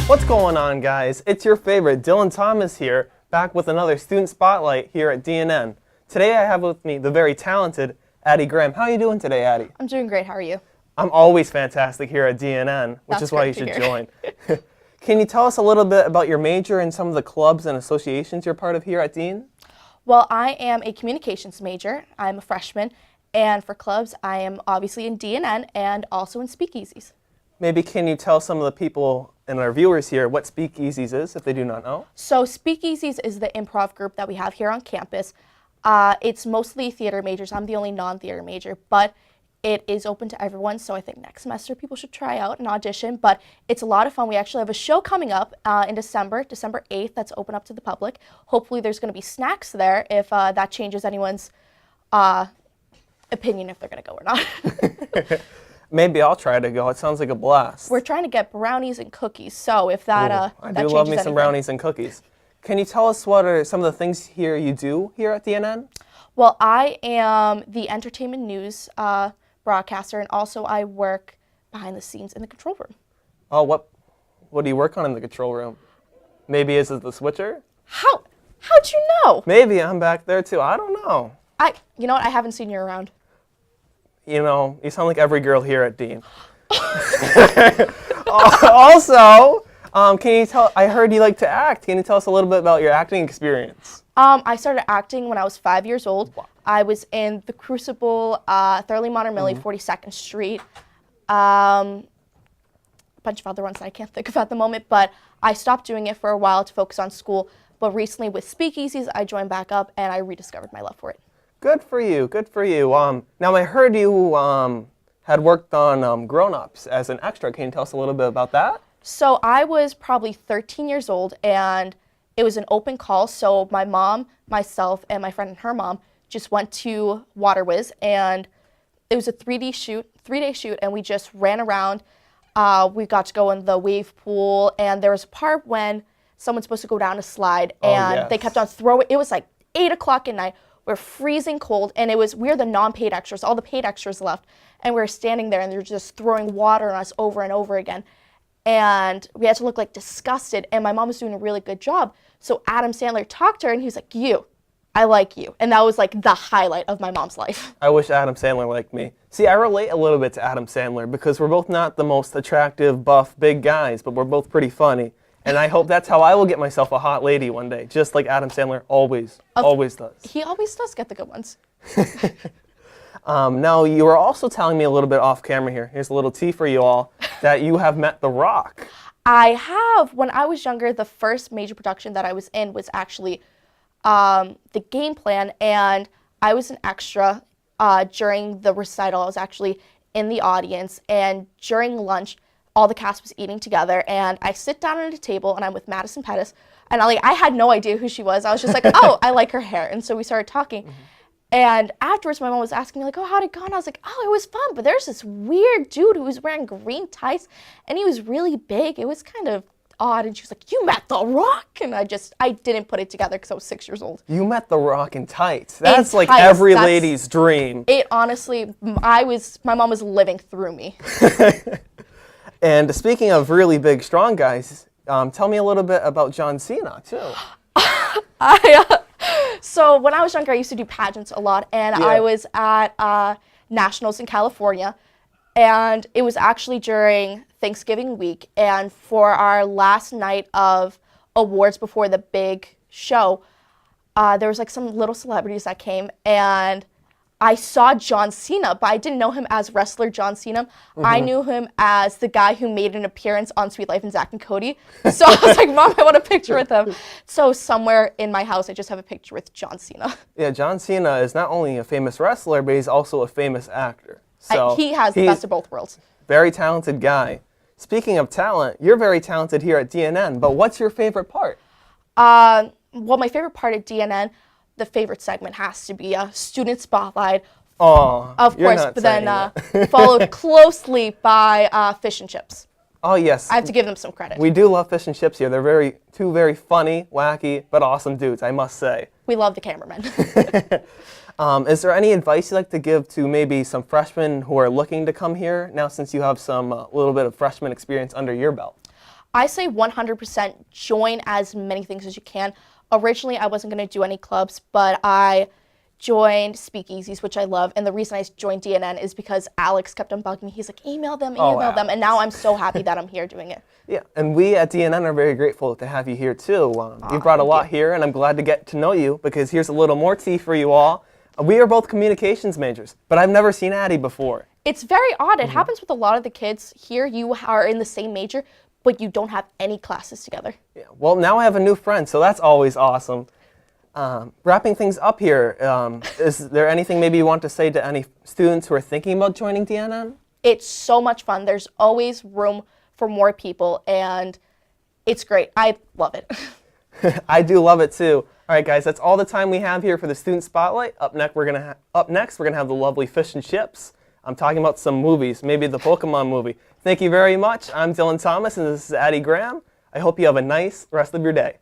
What's going on, guys? It's your favorite Dylan Thomas here, back with another Student Spotlight here at DNN. Today I have with me the very talented Addie Graham. How are you doing today, Addie? I'm doing great. How are you? I'm always fantastic here at DNN, which is why you should join. Can you tell us a little bit about your major and some of the clubs and associations you're part of here at Dean? Well, I am a communications major. I'm a freshman. And for clubs, I am obviously in DNN and also in speakeasies. Maybe can you tell some of the people and our viewers here what speakeasies is, if they do not know? So speakeasies is the improv group that we have here on campus. It's mostly theater majors. I'm the only non-theater major, but it is open to everyone, so I think next semester people should try out and audition, but it's a lot of fun. We actually have a show coming up in December 8th, that's open up to the public. Hopefully there's going to be snacks there if that changes anyone's opinion if they're going to go or not. Maybe I'll try to go. It sounds like a blast. We're trying to get brownies and cookies, so if that I do love me some brownies and cookies. Can you tell us what are some of the things you do here at DNN? Well, I am the entertainment news broadcaster, and also I work behind the scenes in the control room. Oh, what do you work on in the control room? Maybe is it the switcher? How'd you know? Maybe I'm back there too. I don't know. You know what? I haven't seen you around. You know, you sound like every girl here at Dean. Also, can you tell? I heard you like to act. Can you tell us a little bit about your acting experience? I started acting when I was 5 years old. Wow. I was in The Crucible, Thoroughly Modern Millie, 42nd Street, a bunch of other ones that I can't think of at the moment, but I stopped doing it for a while to focus on school. But recently with speakeasies, I joined back up and I rediscovered my love for it. Good for you, good for you. Now I heard you had worked on Grown Ups as an extra. Can you tell us a little bit about that? So I was probably 13 years old and it was an open call. So my mom, myself, and my friend and her mom just went to Waterwiz, and it was a 3-day shoot, and we just ran around. We got to go in the wave pool, and there was a part when someone's supposed to go down a slide, and they kept on throwing. It was like 8 o'clock at night. We're freezing cold, and we're the non-paid extras. All the paid extras left, and we were standing there, and they're just throwing water on us over and over again. And we had to look like disgusted, and my mom was doing a really good job. So Adam Sandler talked to her, and he was like, I like you. And that was like the highlight of my mom's life. I wish Adam Sandler liked me. See, I relate a little bit to Adam Sandler because we're both not the most attractive, buff, big guys, but we're both pretty funny. And I hope that's how I will get myself a hot lady one day, just like Adam Sandler always does. He always does get the good ones. Now, you were also telling me a little bit off camera here. Here's a little tea for you all, that you have met The Rock. I have. When I was younger, the first major production that I was in was actually The Game Plan, and I was an extra during the recital. I was actually in the audience, and during lunch, all the cast was eating together, and I sit down at a table, and I'm with Madison Pettis, and I had no idea who she was. I was just like, oh, I like her hair, and so we started talking. Mm-hmm. And afterwards, my mom was asking me, like, oh, how'd it go? And I was like, oh, it was fun, but there's this weird dude who was wearing green tights, and he was really big. It was kind of odd, and she was like, you met The Rock? And I didn't put it together because I was 6 years old. You met The Rock in tights. That's like every lady's dream. It honestly, my mom was living through me. And speaking of really big, strong guys, tell me a little bit about John Cena, too. So when I was younger, I used to do pageants a lot, and I was at Nationals in California, and it was actually during Thanksgiving week, and for our last night of awards before the big show, there was like some little celebrities that came, and I saw John Cena, but I didn't know him as wrestler John Cena. Mm-hmm. I knew him as the guy who made an appearance on Sweet Life and Zack and Cody. So I was like, Mom, I want a picture with him. So somewhere in my house, I just have a picture with John Cena. Yeah, John Cena is not only a famous wrestler, but he's also a famous actor. So he has the best of both worlds. Very talented guy. Speaking of talent, you're very talented here at DNN, but what's your favorite part? Well, my favorite part at DNN, the favorite segment has to be a Student Spotlight. Oh, of course, but then followed closely by Fish and Chips. Oh, yes. I have to give them some credit. We do love Fish and Chips here. They're two very funny, wacky, but awesome dudes, I must say. We love the cameramen. Is there any advice you'd like to give to maybe some freshmen who are looking to come here now, since you have some little bit of freshman experience under your belt? I say 100% join as many things as you can. Originally, I wasn't going to do any clubs, but I joined speakeasies, which I love. And the reason I joined DNN is because Alex kept on bugging me. He's like, email them. And now I'm so happy that I'm here doing it. Yeah, and we at DNN are very grateful to have you here too. You brought a lot here, and I'm glad to get to know you because here's a little more tea for you all. We are both communications majors, but I've never seen Addie before. It's very odd. It happens with a lot of the kids here. You are in the same major, but you don't have any classes together. Yeah. Well, now I have a new friend, so that's always awesome. Wrapping things up here, is there anything maybe you want to say to any students who are thinking about joining DNN? It's so much fun. There's always room for more people, and it's great. I love it. I do love it too. All right, guys, that's all the time we have here for the Student Spotlight. Up next, we're gonna have the lovely Fish and Chips. I'm talking about some movies, maybe the Pokemon movie. Thank you very much. I'm Dylan Thomas, and this is Addie Graham. I hope you have a nice rest of your day.